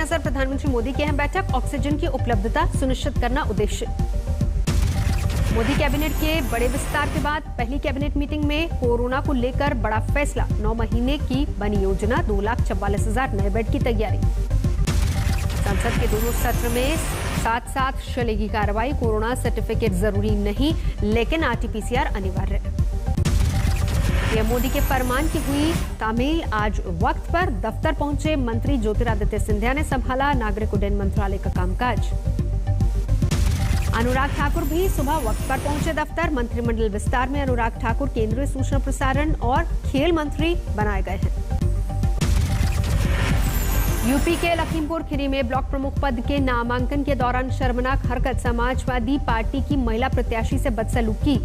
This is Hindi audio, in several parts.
नजर प्रधानमंत्री मोदी की अहम बैठक, ऑक्सीजन की उपलब्धता सुनिश्चित करना उद्देश्य। मोदी कैबिनेट के बड़े विस्तार के बाद पहली कैबिनेट मीटिंग में कोरोना को लेकर बड़ा फैसला, 9 महीने की बनी योजना, 2,44,000 नए बेड की तैयारी। संसद के दोनों सत्र में साथ साथ चलेगी कार्रवाई, कोरोना सर्टिफिकेट जरूरी नहीं लेकिन आरटीपीसीआर अनिवार्य। पीएम मोदी के फरमान की हुई तामील, आज वक्त पर दफ्तर पहुंचे मंत्री ज्योतिरादित्य सिंधिया ने संभाला नागरिक उड्डयन मंत्रालय का कामकाज। अनुराग ठाकुर भी सुबह वक्त पर पहुंचे दफ्तर, मंत्रिमंडल विस्तार में अनुराग ठाकुर केंद्रीय सूचना प्रसारण और खेल मंत्री बनाए गए हैं। यूपी के लखीमपुर खीरी में ब्लॉक प्रमुख पद के नामांकन के दौरान शर्मनाक हरकत, समाजवादी पार्टी की महिला प्रत्याशी से बदसलूकी।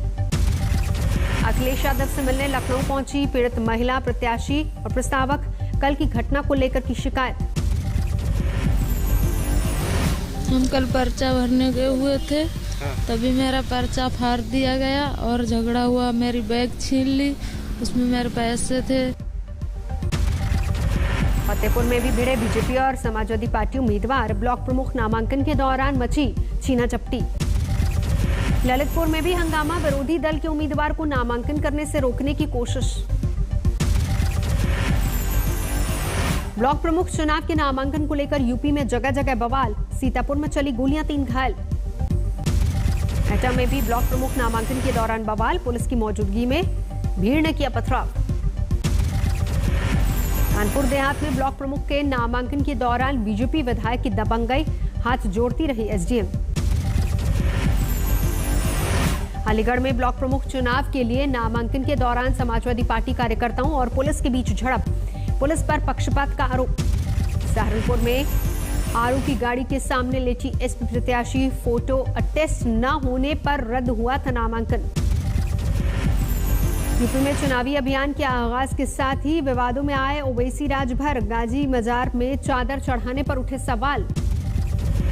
अखिलेश यादव से मिलने लखनऊ पहुंची पीड़ित महिला प्रत्याशी और प्रस्तावक, कल की घटना को लेकर की शिकायत। हम कल पर्चा भरने गए हुए थे, तभी मेरा पर्चा फाड़ दिया गया और झगड़ा हुआ, मेरी बैग छीन ली, उसमें मेरे पैसे थे। फतेहपुर में भी भिड़े बीजेपी और समाजवादी पार्टी उम्मीदवार, ब्लॉक प्रमुख नामांकन के दौरान मची छीना झपटी। ललितपुर में भी हंगामा, विरोधी दल के उम्मीदवार को नामांकन करने से रोकने की कोशिश। ब्लॉक प्रमुख चुनाव के नामांकन को लेकर यूपी में जगह जगह बवाल, सीतापुर में चली गोलियां, 3 घायल। एटा में भी ब्लॉक प्रमुख नामांकन के दौरान बवाल, पुलिस की मौजूदगी में भीड़ ने किया पथराव। कानपुर देहात में ब्लॉक प्रमुख के नामांकन के दौरान बीजेपी विधायक की दबंगई, हाथ जोड़ती रही एसडीएम। अलीगढ़ में ब्लॉक प्रमुख चुनाव के लिए नामांकन के दौरान समाजवादी पार्टी कार्यकर्ताओं और पुलिस के बीच झड़प, पुलिस पर पक्षपात का आरोप। सहारनपुर में आरू की गाड़ी के सामने लेटी एसपी प्रत्याशी, फोटो अटेस्ट न होने पर रद्द हुआ था नामांकन। यूपी में चुनावी अभियान के आगाज के साथ ही विवादों में आए ओवैसी राजभर, गाजी मजार में चादर चढ़ाने पर उठे सवाल।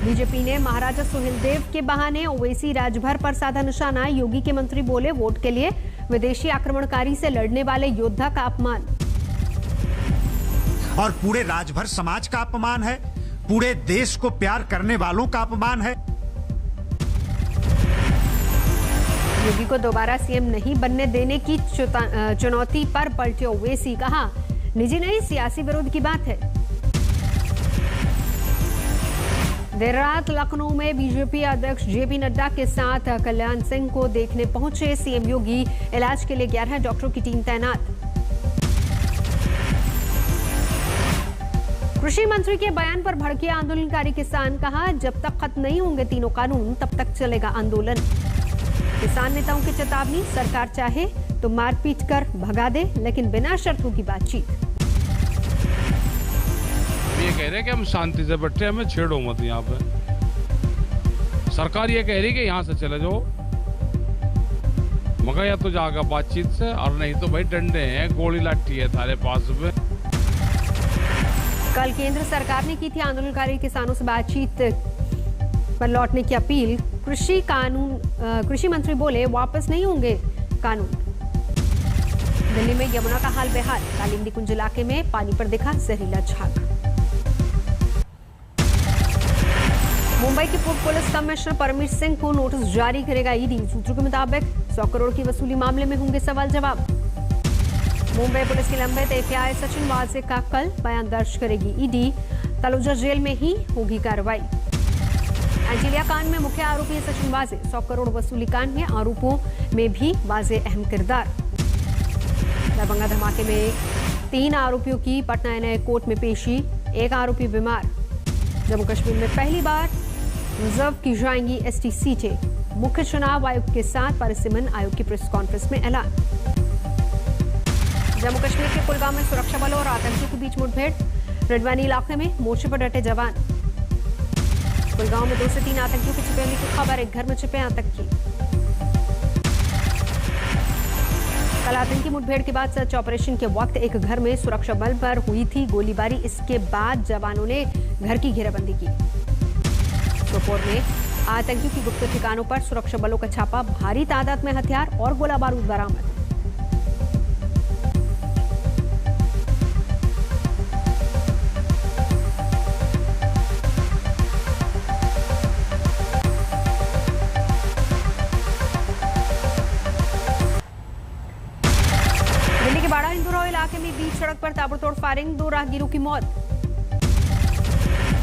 बीजेपी ने महाराजा सुहेलदेव के बहाने ओवैसी राजभर पर साधा निशाना, योगी के मंत्री बोले वोट के लिए विदेशी आक्रमणकारी से लड़ने वाले योद्धा का अपमान। और पूरे राजभर समाज का अपमान है, पूरे देश को प्यार करने वालों का अपमान है। योगी को दोबारा सीएम नहीं बनने देने की चुनौती पर पलटे ओवैसी, कहा निजी नहीं सियासी विरोध की बात है। देर रात लखनऊ में बीजेपी अध्यक्ष जेपी नड्डा के साथ कल्याण सिंह को देखने पहुंचे सीएम योगी, इलाज के लिए 11 डॉक्टरों की टीम तैनात। कृषि मंत्री के बयान पर भड़के आंदोलनकारी किसान, कहा जब तक खत्म नहीं होंगे तीनों कानून तब तक चलेगा आंदोलन। किसान नेताओं की चेतावनी, सरकार चाहे तो मारपीट कर भगा दे लेकिन बिना शर्तों की बातचीत। ये कह रहे हैं कि हम शांति से बैठे, हमें छेड़ो मत। यहाँ पे सरकार ये कह रही कि यहाँ से चले जाओ, मगर या तो जाएगा बातचीत से और नहीं तो भाई डंडे हैं, गोली लाठी है तारे पास में। कल केंद्र सरकार ने की थी आंदोलनकारी किसानों से बातचीत पर लौटने की अपील। कृषि मंत्री बोले वापस नहीं होंगे कानून। दिल्ली में यमुना का हाल बेहाल, कालिंदी कुंज इलाके में पानी पर दिखा जहरीला झाग। मुंबई के पूर्व पुलिस कमिश्नर परमवीर सिंह को नोटिस जारी करेगा ईडी, सूत्रों के मुताबिक 100 करोड़ की वसूली मामले में होंगे सवाल जवाब। मुंबई पुलिस की लंबित एपीआई सचिन वाजे का कल बयान दर्ज करेगी ईडी, तलोजा जेल में ही होगी कार्रवाई। एंटीलिया कांड में मुख्य आरोपी है सचिन वाजे, 100 करोड़ वसूली कांड में आरोपों में भी वाजे अहम किरदार। दरभंगा धमाके में 3 आरोपियों की पटना एनआईए कोर्ट में पेशी, 1 आरोपी बीमार। जम्मू कश्मीर में पहली बार रिजर्व की जाएंगी एसटी सीटें, मुख्य चुनाव आयुक्त के साथ परिसीमन आयोग की प्रेस कॉन्फ्रेंस में ऐलान। जम्मू कश्मीर के कुलगाम में सुरक्षा बलों और आतंकियों के बीच मुठभेड़, रिडवानी इलाके में मोर्चे पर डटे जवान। कुलगांव में 2 से 3 आतंकियों के छिपे होने की खबर, एक घर में छिपे आतंकी। कल आतंकी मुठभेड़ के बाद सर्च ऑपरेशन के वक्त एक घर में सुरक्षा बल पर हुई थी गोलीबारी, इसके बाद जवानों ने घर की घेराबंदी की। सोपोर में आतंकियों की गुप्त ठिकानों पर सुरक्षा बलों का छापा, भारी तादाद में हथियार और गोला बारूद बरामद। सड़क पर ताबड़तोड़ फायरिंग, 2 राहगीरों की मौत।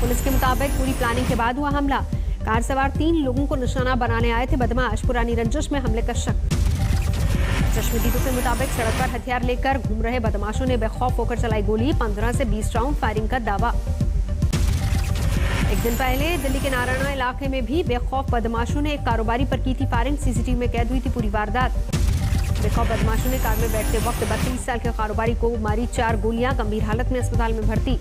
पुलिस के मुताबिक पूरी प्लानिंग के बाद हुआ हमला। कार सवार 3 लोगों को निशाना बनाने आए थे बदमाश। पुरानी रंजिश में हमले का शक। चश्मदीदों के मुताबिक सड़क पर हथियार लेकर घूम रहे बदमाशों ने बेखौफ होकर चलाई गोली। 15 से 20 राउंड फायरिंग का दावा। एक दिन पहले दिल्ली के नारायणा इलाके में भी बेखौफ बदमाशों ने एक कारोबारी पर की थी फायरिंग। सीसीटीवी में कैद हुई थी पूरी वारदात। बेखौफ बदमाशों ने कार में बैठते वक्त 32 साल के कारोबारी को मारी 4 गोलियां, गंभीर हालत में अस्पताल में भर्ती।